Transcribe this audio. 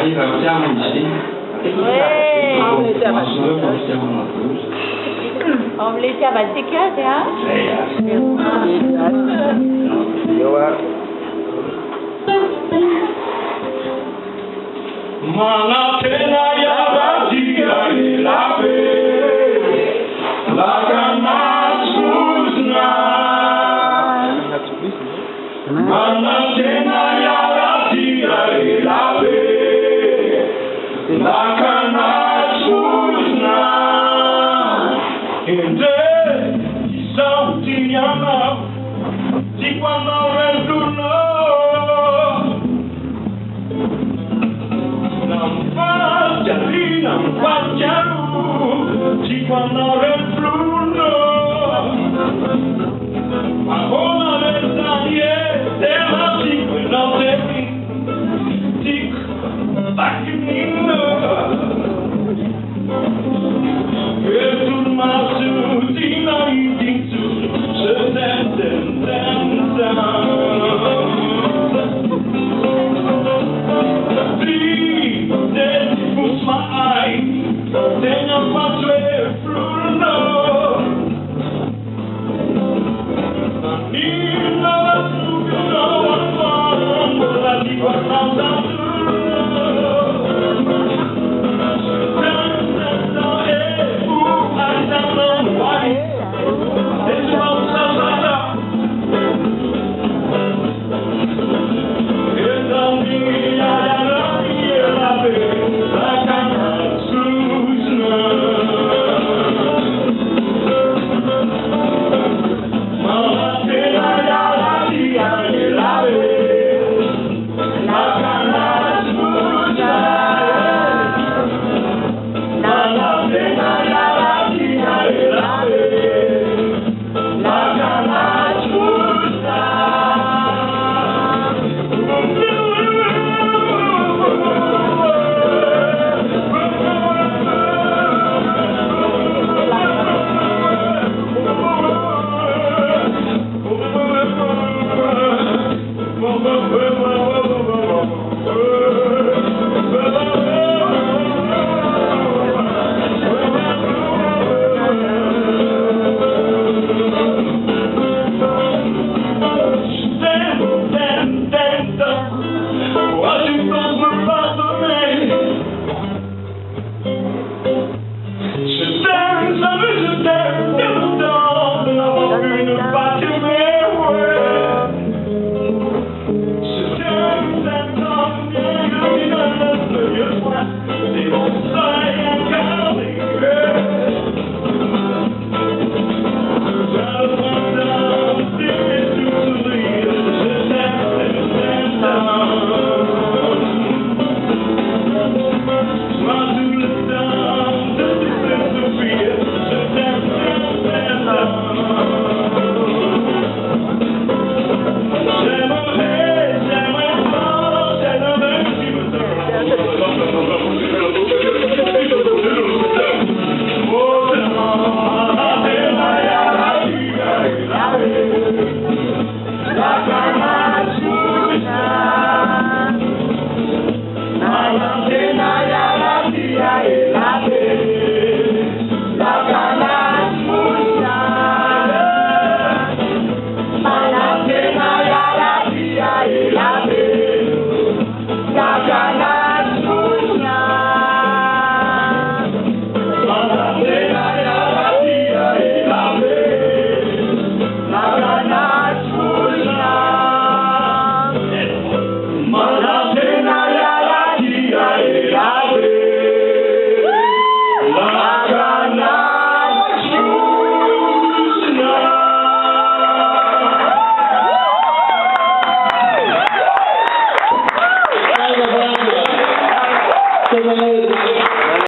ringraziamo ici. Omelette à Valtecade, hein? Mana tena ya batia ilabe, la gana suzna. Mana tena ya batia ilabe, la gana suzna. Inde sauti yana, di quando renduno. Non facciamo ci quando refluno ma ora le taglie della cinque notte tic bacchino e tu ma su di noi di su se senten tenho quatro fruno Nino subito quando la guardava